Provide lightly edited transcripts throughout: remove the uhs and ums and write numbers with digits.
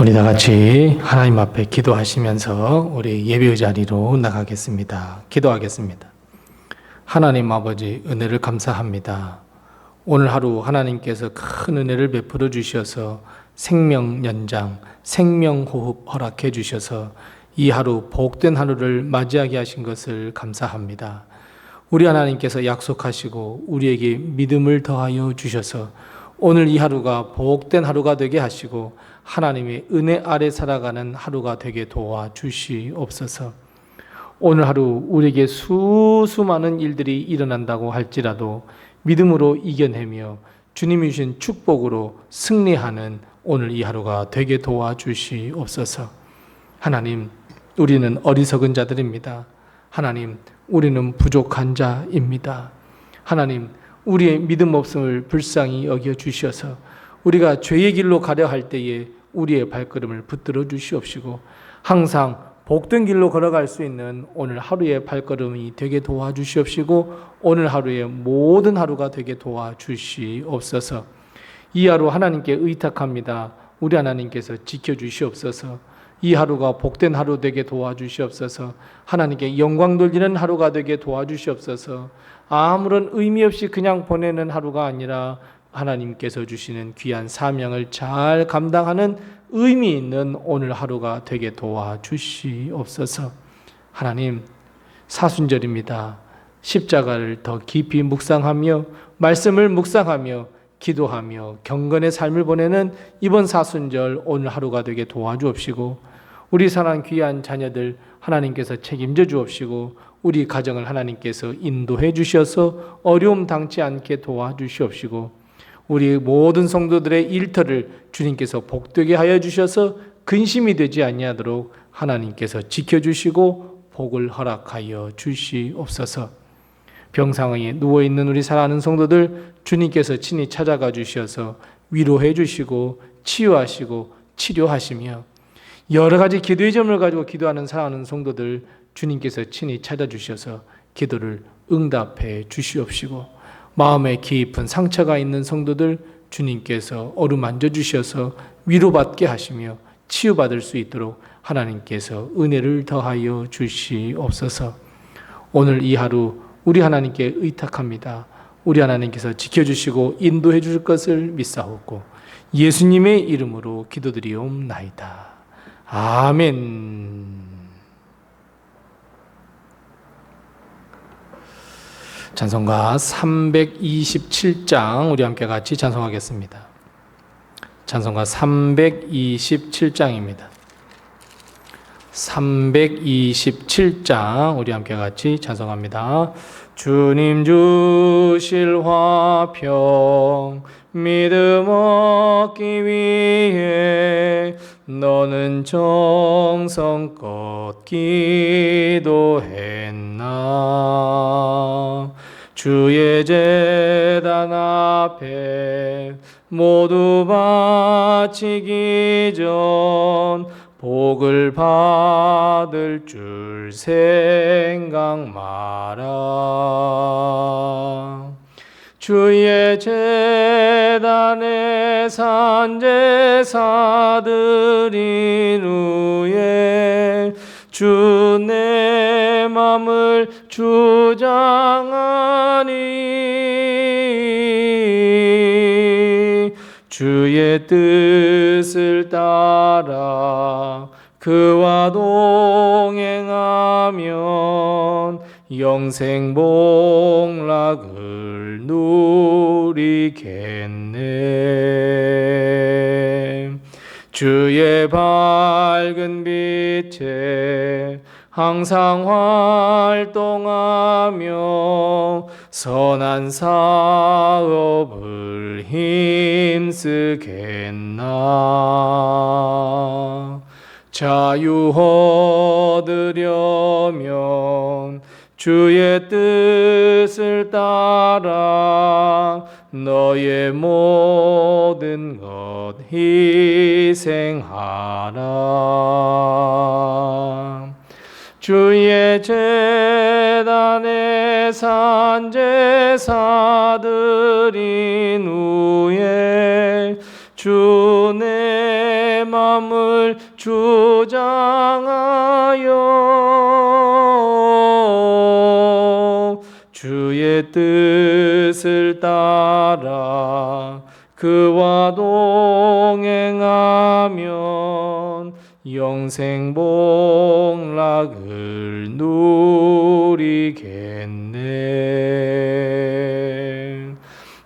우리 다 같이 하나님 앞에 기도하시면서 우리 예배의 자리로 나가겠습니다. 기도하겠습니다. 하나님 아버지, 은혜를 감사합니다. 오늘 하루 하나님께서 큰 은혜를 베풀어 주셔서 생명 연장, 생명 호흡 허락해 주셔서 이 하루 복된 하루를 맞이하게 하신 것을 감사합니다. 우리 하나님께서 약속하시고 우리에게 믿음을 더하여 주셔서 오늘 이 하루가 복된 하루가 되게 하시고 하나님의 은혜 아래 살아가는 하루가 되게 도와주시옵소서. 오늘 하루 우리에게 수많은 일들이 일어난다고 할지라도 믿음으로 이겨내며 주님이 주신 축복으로 승리하는 오늘 이 하루가 되게 도와주시옵소서. 하나님, 우리는 어리석은 자들입니다. 하나님, 우리는 부족한 자입니다. 하나님, 우리의 믿음 없음을 불쌍히 여겨 주셔서 우리가 죄의 길로 가려 할 때에 우리의 발걸음을 붙들어 주시옵시고 항상 복된 길로 걸어갈 수 있는 오늘 하루의 발걸음이 되게 도와주시옵시고 오늘 하루의 모든 하루가 되게 도와주시옵소서. 이 하루 하나님께 의탁합니다. 우리 하나님께서 지켜주시옵소서. 이 하루가 복된 하루 되게 도와주시옵소서. 하나님께 영광 돌리는 하루가 되게 도와주시옵소서. 아무런 의미 없이 그냥 보내는 하루가 아니라 하나님께서 주시는 귀한 사명을 잘 감당하는 의미 있는 오늘 하루가 되게 도와주시옵소서. 하나님, 사순절입니다. 십자가를 더 깊이 묵상하며 말씀을 묵상하며 기도하며 경건의 삶을 보내는 이번 사순절 오늘 하루가 되게 도와주옵시고 우리 사랑 귀한 자녀들 하나님께서 책임져 주옵시고 우리 가정을 하나님께서 인도해 주셔서 어려움 당치 않게 도와주시옵시고 우리 모든 성도들의 일터를 주님께서 복되게 하여 주셔서 근심이 되지 아니하도록 하나님께서 지켜주시고 복을 허락하여 주시옵소서. 병상에 누워있는 우리 사랑하는 성도들 주님께서 친히 찾아가 주셔서 위로해 주시고 치유하시고 치료하시며 여러 가지 기도의 점을 가지고 기도하는 사랑하는 성도들 주님께서 친히 찾아주셔서 기도를 응답해 주시옵시고 마음에 깊은 상처가 있는 성도들 주님께서 어루만져 주셔서 위로받게 하시며 치유받을 수 있도록 하나님께서 은혜를 더하여 주시옵소서. 오늘 이 하루 우리 하나님께 의탁합니다. 우리 하나님께서 지켜주시고 인도해 줄 것을 믿사옵고 예수님의 이름으로 기도드리옵나이다. 아멘. 찬송가 327장 우리 함께 같이 찬송하겠습니다. 찬송가 327장입니다. 327장 우리 함께 같이 찬송합니다. 주님 주실 화평 믿음 얻기 위해 너는 정성껏 기도했나. 주의 제단 앞에 모두 바치기 전 복을 받을 줄 생각 마라. 주의 제단에 산제사드린 후에 주 내 맘을 주장하니 주의 뜻을 따라 그와 동행하면 영생 복락을 누리겠네. 주의 밝은 빛에 항상 활동하며 선한 사업을 힘쓰겠나. 자유 얻으려면 주의 뜻을 따라 너의 모든 것 희생하라. 주의 제단에 산제사드린 후에 주 내 맘 맘을 주장하여 주의 뜻을 따라 그와 동행하면 영생복락을 누리겠네.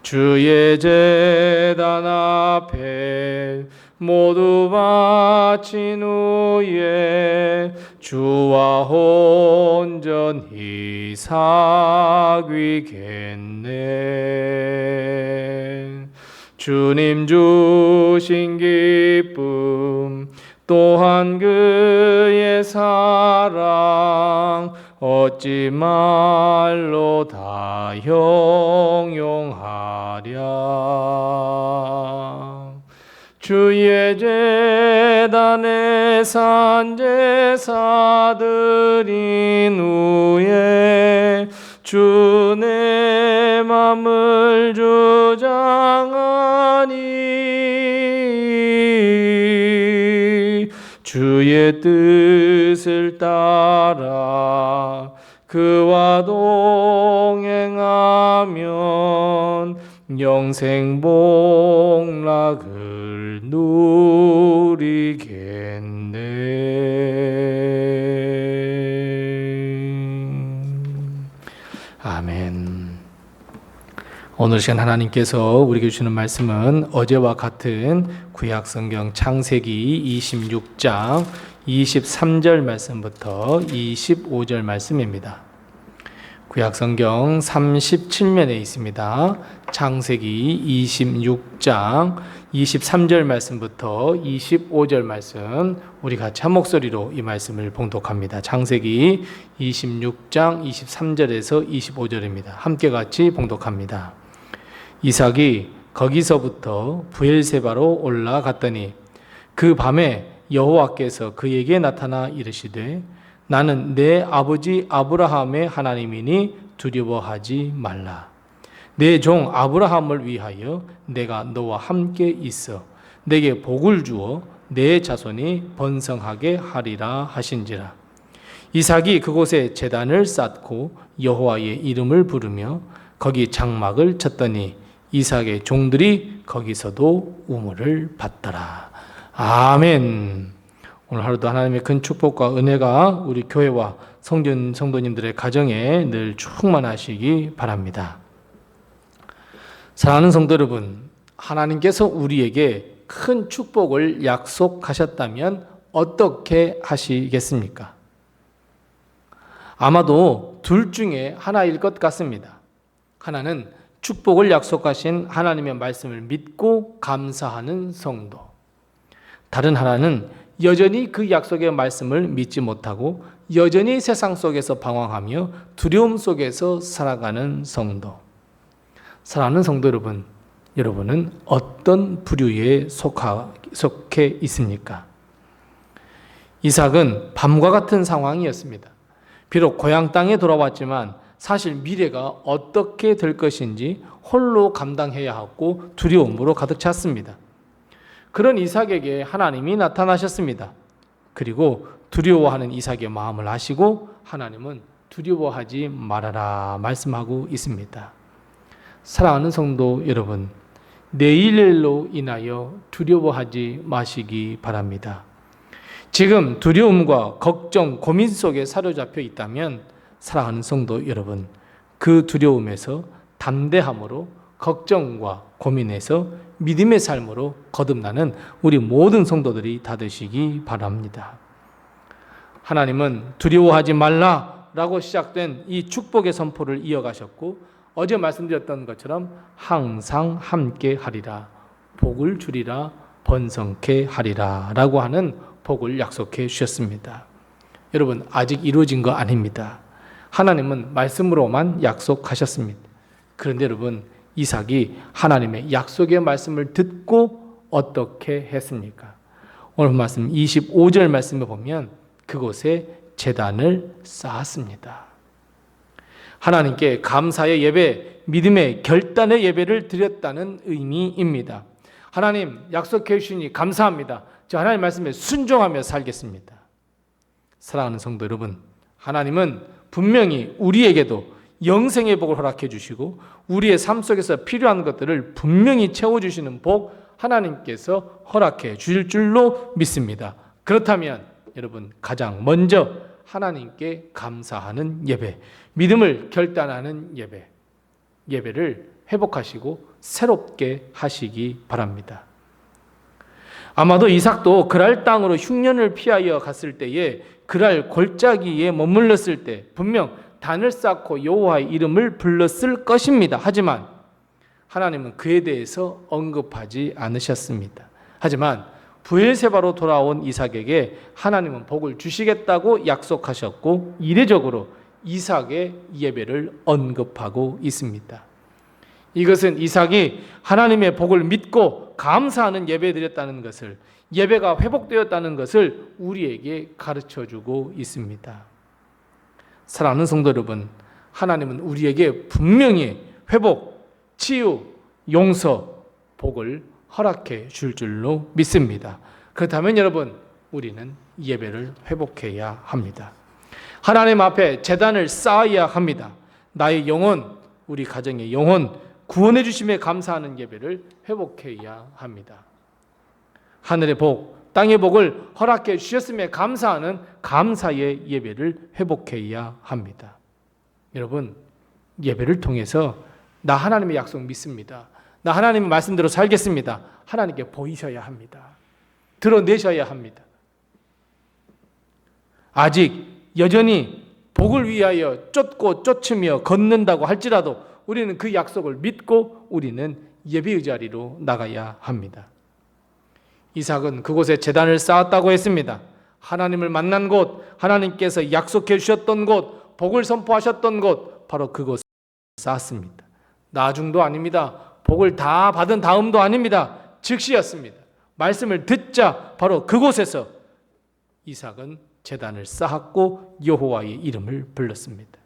주의 제단 앞에 모두 바친 후에 주와 온전히 사귀겠네. 주님 주신 기쁨 또한 그의 사랑 어찌 말로 다 형용하랴. 주의 제단에 산제사 드린 후에 주 내 맘을 주장하니 주의 뜻을 따라 그와 동행하면 영생복락을 누리겠네. 아멘. 오늘 시간 하나님께서 우리에게 주시는 말씀은 어제와 같은 구약성경 창세기 26장 23절 말씀부터 25절 말씀입니다. 구약성경 37면에 있습니다. 창세기 26장 23절 말씀부터 25절 말씀, 우리 같이 한 목소리로 이 말씀을 봉독합니다. 창세기 26장 23절에서 25절입니다. 함께 같이 봉독합니다. 이삭이 거기서부터 브엘세바로 올라갔더니 그 밤에 여호와께서 그에게 나타나 이르시되 나는 내 아버지 아브라함의 하나님이니 두려워하지 말라. 내 종 아브라함을 위하여 내가 너와 함께 있어 내게 복을 주어 내 자손이 번성하게 하리라 하신지라. 이삭이 그곳에 제단을 쌓고 여호와의 이름을 부르며 거기 장막을 쳤더니 이삭의 종들이 거기서도 우물을 받더라. 아멘. 오늘 하루도 하나님의 큰 축복과 은혜가 우리 교회와 성도님들의 가정에 늘 충만하시기 바랍니다. 사랑하는 성도 여러분, 하나님께서 우리에게 큰 축복을 약속하셨다면 어떻게 하시겠습니까? 아마도 둘 중에 하나일 것 같습니다. 하나는 축복을 약속하신 하나님의 말씀을 믿고 감사하는 성도. 다른 하나는 여전히 그 약속의 말씀을 믿지 못하고 여전히 세상 속에서 방황하며 두려움 속에서 살아가는 성도. 사랑하는 성도 여러분, 여러분은 어떤 부류에 속해 있습니까? 이삭은 밤과 같은 상황이었습니다. 비록 고향 땅에 돌아왔지만 사실 미래가 어떻게 될 것인지 홀로 감당해야 하고 두려움으로 가득 찼습니다. 그런 이삭에게 하나님이 나타나셨습니다. 그리고 두려워하는 이삭의 마음을 아시고 하나님은 두려워하지 말아라 말씀하고 있습니다. 사랑하는 성도 여러분, 내일로 인하여 두려워하지 마시기 바랍니다. 지금 두려움과 걱정, 고민 속에 사로잡혀 있다면 사랑하는 성도 여러분, 그 두려움에서 담대함으로 걱정과 고민에서 믿음의 삶으로 거듭나는 우리 모든 성도들이 다 되시기 바랍니다. 하나님은 두려워하지 말라라고 시작된 이 축복의 선포를 이어가셨고 어제 말씀드렸던 것처럼 항상 함께 하리라, 복을 주리라, 번성케 하리라 라고 하는 복을 약속해 주셨습니다. 여러분, 아직 이루어진 거 아닙니다. 하나님은 말씀으로만 약속하셨습니다. 그런데 여러분, 이삭이 하나님의 약속의 말씀을 듣고 어떻게 했습니까? 오늘 말씀 25절 말씀에 보면 그곳에 제단을 쌓았습니다. 하나님께 감사의 예배, 믿음의 결단의 예배를 드렸다는 의미입니다. 하나님 약속해 주시니 감사합니다. 저 하나님 말씀에 순종하며 살겠습니다. 사랑하는 성도 여러분, 하나님은 분명히 우리에게도 영생의 복을 허락해 주시고 우리의 삶 속에서 필요한 것들을 분명히 채워주시는 복 하나님께서 허락해 주실 줄로 믿습니다. 그렇다면 여러분, 가장 먼저 하나님께 감사하는 예배, 믿음을 결단하는 예배를 회복하시고 새롭게 하시기 바랍니다. 아마도 이삭도 그랄 땅으로 흉년을 피하여 갔을 때에 그랄 골짜기에 머물렀을 때 분명 단을 쌓고 여호와의 이름을 불렀을 것입니다. 하지만 하나님은 그에 대해서 언급하지 않으셨습니다. 하지만 브엘세바로 돌아온 이삭에게 하나님은 복을 주시겠다고 약속하셨고 이례적으로 이삭의 예배를 언급하고 있습니다. 이것은 이삭이 하나님의 복을 믿고 감사하는 예배드렸다는 것을, 예배가 회복되었다는 것을 우리에게 가르쳐주고 있습니다. 사랑하는 성도 여러분, 하나님은 우리에게 분명히 회복, 치유, 용서, 복을 허락해 줄 줄로 믿습니다. 그렇다면 여러분, 우리는 예배를 회복해야 합니다. 하나님 앞에 제단을 쌓아야 합니다. 나의 영혼, 우리 가정의 영혼, 구원해 주심에 감사하는 예배를 회복해야 합니다. 하늘의 복, 땅의 복을 허락해 주셨음에 감사하는 감사의 예배를 회복해야 합니다. 여러분, 예배를 통해서 나 하나님의 약속 믿습니다. 나 하나님의 말씀대로 살겠습니다. 하나님께 보이셔야 합니다. 드러내셔야 합니다. 아직 여전히 복을 위하여 쫓고 쫓으며 걷는다고 할지라도 우리는 그 약속을 믿고 우리는 예배의 자리로 나가야 합니다. 이삭은 그곳에 제단을 쌓았다고 했습니다. 하나님을 만난 곳, 하나님께서 약속해 주셨던 곳, 복을 선포하셨던 곳, 바로 그곳에 쌓았습니다. 나중도 아닙니다. 복을 다 받은 다음도 아닙니다. 즉시였습니다. 말씀을 듣자 바로 그곳에서 이삭은 제단을 쌓았고 여호와의 이름을 불렀습니다.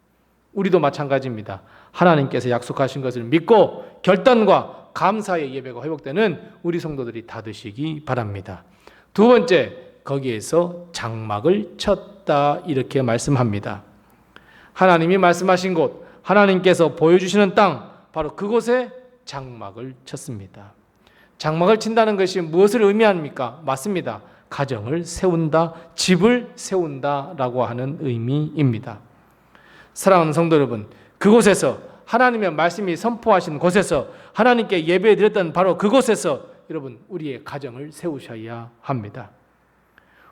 우리도 마찬가지입니다. 하나님께서 약속하신 것을 믿고 결단과 감사의 예배가 회복되는 우리 성도들이 다 되시기 바랍니다. 두 번째, 거기에서 장막을 쳤다 이렇게 말씀합니다. 하나님이 말씀하신 곳, 하나님께서 보여주시는 땅, 바로 그곳에 장막을 쳤습니다. 장막을 친다는 것이 무엇을 의미합니까? 맞습니다. 가정을 세운다, 집을 세운다라고 하는 의미입니다. 사랑하는 성도 여러분, 그곳에서 하나님의 말씀이 선포하신 곳에서 하나님께 예배드렸던 바로 그곳에서 여러분, 우리의 가정을 세우셔야 합니다.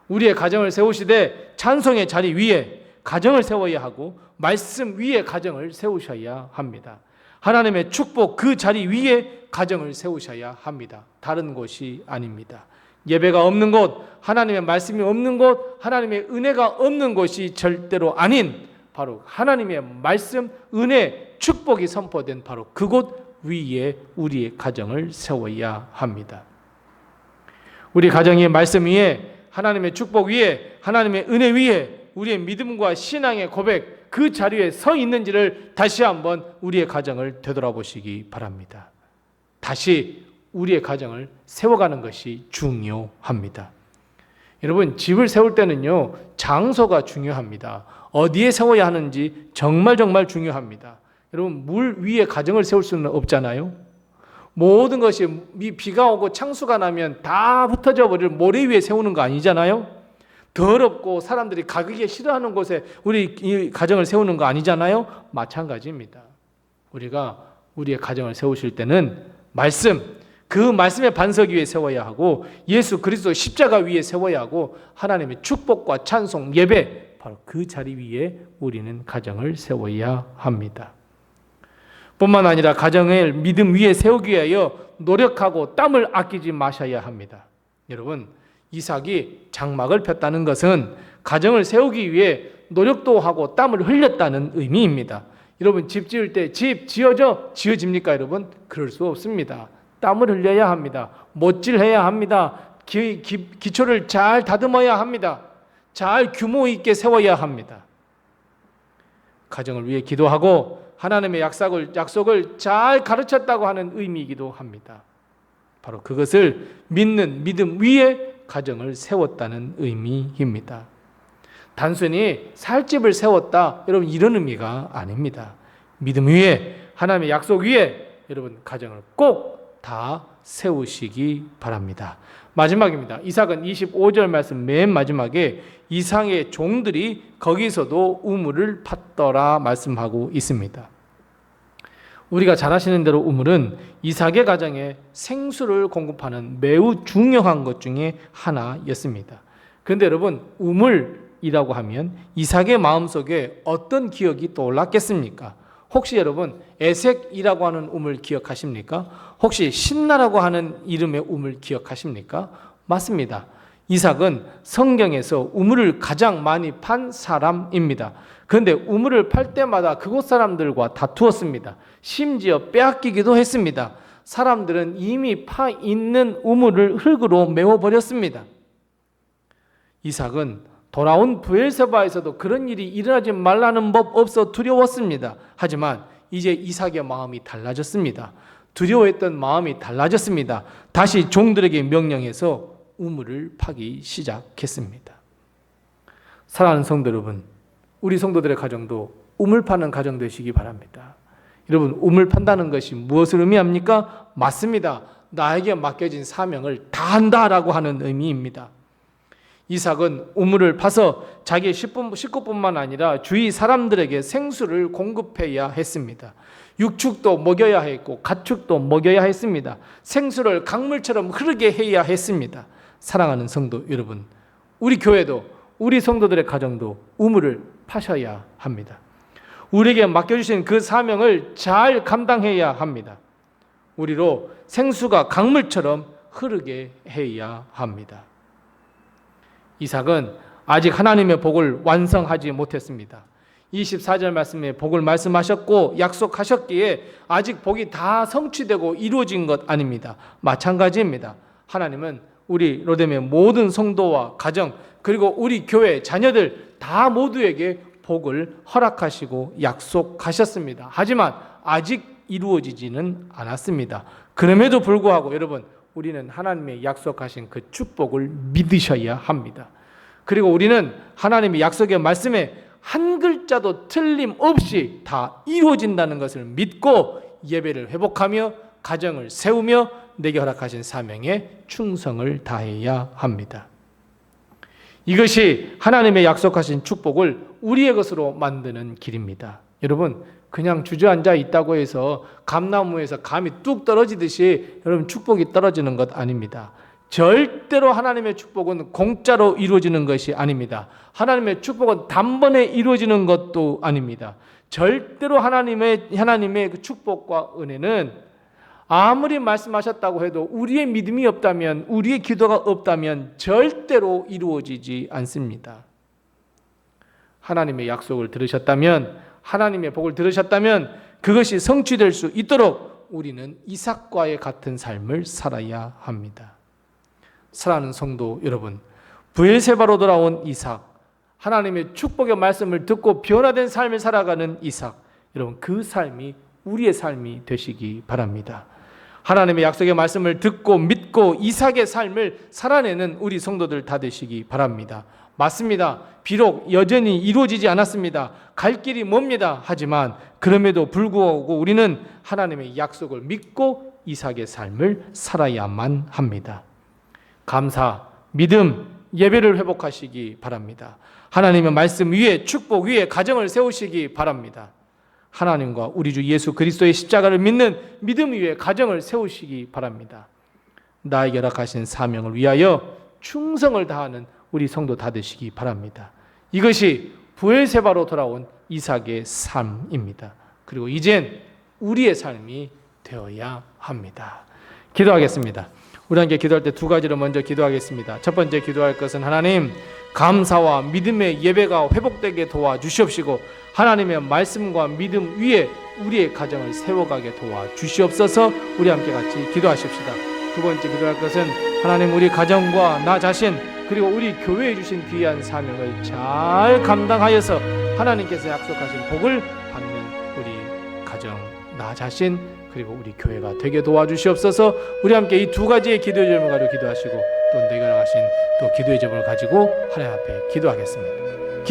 우리의 가정을 세우시되 찬송의 자리 위에 가정을 세워야 하고 말씀 위에 가정을 세우셔야 합니다. 하나님의 축복 그 자리 위에 가정을 세우셔야 합니다. 다른 곳이 아닙니다. 예배가 없는 곳, 하나님의 말씀이 없는 곳, 하나님의 은혜가 없는 곳이 절대로 아닌 바로 하나님의 말씀, 은혜, 축복이 선포된 바로 그곳 위에 우리의 가정을 세워야 합니다. 우리 가정의 말씀 위에, 하나님의 축복 위에, 하나님의 은혜 위에 우리의 믿음과 신앙의 고백 그 자리에 서 있는지를 다시 한번 우리의 가정을 되돌아보시기 바랍니다. 다시 우리의 가정을 세워가는 것이 중요합니다. 여러분, 집을 세울 때는요, 장소가 중요합니다. 어디에 세워야 하는지 정말 중요합니다. 여러분, 물 위에 가정을 세울 수는 없잖아요. 모든 것이 비가 오고 창수가 나면 다 흩어져 버릴 모래 위에 세우는 거 아니잖아요. 더럽고 사람들이 가기가 싫어하는 곳에 우리 이 가정을 세우는 거 아니잖아요. 마찬가지입니다. 우리가 우리의 가정을 세우실 때는 말씀, 그 말씀의 반석 위에 세워야 하고 예수 그리스도 십자가 위에 세워야 하고 하나님의 축복과 찬송, 예배 바로 그 자리 위에 우리는 가정을 세워야 합니다. 뿐만 아니라 가정을 믿음 위에 세우기 위하여 노력하고 땀을 아끼지 마셔야 합니다. 여러분, 이삭이 장막을 폈다는 것은 가정을 세우기 위해 노력도 하고 땀을 흘렸다는 의미입니다. 여러분, 집 지을 때 집 지어집니까 여러분? 그럴 수 없습니다. 땀을 흘려야 합니다. 못질해야 합니다. 기초를 잘 다듬어야 합니다. 잘 규모 있게 세워야 합니다. 가정을 위해 기도하고 하나님의 약속을 잘 가르쳤다고 하는 의미이기도 합니다. 바로 그것을 믿는 믿음 위에 가정을 세웠다는 의미입니다. 단순히 살집을 세웠다, 여러분 이런 의미가 아닙니다. 믿음 위에, 하나님의 약속 위에 여러분 가정을 꼭 다 세우시기 바랍니다. 마지막입니다. 이삭은 25절 말씀 맨 마지막에 이삭의 종들이 거기서도 우물을 팠더라 말씀하고 있습니다. 우리가 잘 아시는 대로 우물은 이삭의 가정에 생수를 공급하는 매우 중요한 것 중에 하나였습니다. 그런데 여러분, 우물이라고 하면 이삭의 마음속에 어떤 기억이 떠올랐겠습니까? 혹시 여러분 에색이라고 하는 우물 기억하십니까? 혹시 신나라고 하는 이름의 우물 기억하십니까? 맞습니다. 이삭은 성경에서 우물을 가장 많이 판 사람입니다. 그런데 우물을 팔 때마다 그곳 사람들과 다투었습니다. 심지어 빼앗기기도 했습니다. 사람들은 이미 파 있는 우물을 흙으로 메워버렸습니다. 이삭은 돌아온 브엘세바에서도 그런 일이 일어나지 말라는 법 없어 두려웠습니다. 하지만 이제 이삭의 마음이 달라졌습니다. 두려워했던 마음이 달라졌습니다. 다시 종들에게 명령해서 우물을 파기 시작했습니다. 사랑하는 성도 여러분, 우리 성도들의 가정도 우물 파는 가정 되시기 바랍니다. 여러분, 우물 판다는 것이 무엇을 의미합니까? 맞습니다. 나에게 맡겨진 사명을 다한다라고 하는 의미입니다. 이삭은 우물을 파서 자기 식구뿐만 아니라 주위 사람들에게 생수를 공급해야 했습니다. 육축도 먹여야 했고 가축도 먹여야 했습니다. 생수를 강물처럼 흐르게 해야 했습니다. 사랑하는 성도 여러분, 우리 교회도 우리 성도들의 가정도 우물을 파셔야 합니다. 우리에게 맡겨주신 그 사명을 잘 감당해야 합니다. 우리로 생수가 강물처럼 흐르게 해야 합니다. 이삭은 아직 하나님의 복을 완성하지 못했습니다. 24절 말씀에 복을 말씀하셨고 약속하셨기에 아직 복이 다 성취되고 이루어진 것 아닙니다. 마찬가지입니다. 하나님은 우리 로뎀의 모든 성도와 가정, 그리고 우리 교회 자녀들 다 모두에게 복을 허락하시고 약속하셨습니다. 하지만 아직 이루어지지는 않았습니다. 그럼에도 불구하고 여러분, 우리는 하나님의 약속하신 그 축복을 믿으셔야 합니다. 그리고 우리는 하나님의 약속의 말씀에 한 글자도 틀림없이 다 이루어진다는 것을 믿고 예배를 회복하며 가정을 세우며 내게 허락하신 사명에 충성을 다해야 합니다. 이것이 하나님의 약속하신 축복을 우리의 것으로 만드는 길입니다. 여러분, 그냥 주저앉아 있다고 해서 감나무에서 감이 뚝 떨어지듯이 여러분 축복이 떨어지는 것 아닙니다. 절대로 하나님의 축복은 공짜로 이루어지는 것이 아닙니다. 하나님의 축복은 단번에 이루어지는 것도 아닙니다. 절대로 하나님의 그 축복과 은혜는 아무리 말씀하셨다고 해도 우리의 믿음이 없다면, 우리의 기도가 없다면 절대로 이루어지지 않습니다. 하나님의 약속을 들으셨다면, 하나님의 복을 들으셨다면 그것이 성취될 수 있도록 우리는 이삭과의 같은 삶을 살아야 합니다. 사랑하는 성도 여러분, 브엘세바로 돌아온 이삭, 하나님의 축복의 말씀을 듣고 변화된 삶을 살아가는 이삭, 여러분 그 삶이 우리의 삶이 되시기 바랍니다. 하나님의 약속의 말씀을 듣고 믿고 이삭의 삶을 살아내는 우리 성도들 다 되시기 바랍니다. 맞습니다. 비록 여전히 이루어지지 않았습니다. 갈 길이 멉니다. 하지만 그럼에도 불구하고 우리는 하나님의 약속을 믿고 이삭의 삶을 살아야만 합니다. 감사, 믿음, 예배를 회복하시기 바랍니다. 하나님의 말씀 위에, 축복 위에 가정을 세우시기 바랍니다. 하나님과 우리 주 예수 그리스도의 십자가를 믿는 믿음 위에 가정을 세우시기 바랍니다. 나에게 허락하신 사명을 위하여 충성을 다하는 우리 성도 다 되시기 바랍니다. 이것이 브엘세바로 돌아온 이삭의 삶입니다. 그리고 이젠 우리의 삶이 되어야 합니다. 기도하겠습니다. 우리 함께 기도할 때 두 가지로 먼저 기도하겠습니다. 첫 번째 기도할 것은 하나님, 감사와 믿음의 예배가 회복되게 도와주시옵시고 하나님의 말씀과 믿음 위에 우리의 가정을 세워가게 도와주시옵소서. 우리 함께 같이 기도하십시다. 두 번째 기도할 것은 하나님, 우리 가정과 나 자신 그리고 우리 교회에 주신 귀한 사명을 잘 감당하여서 하나님께서 약속하신 복을 받는 우리 가정, 나 자신 그리고 우리 교회가 되게 도와주시옵소서. 우리 함께 이 두 가지의 기도의 제목을 가지고 기도하시고 또 내가 하신 또 기도의 제목을 가지고 하나님 앞에 기도하겠습니다.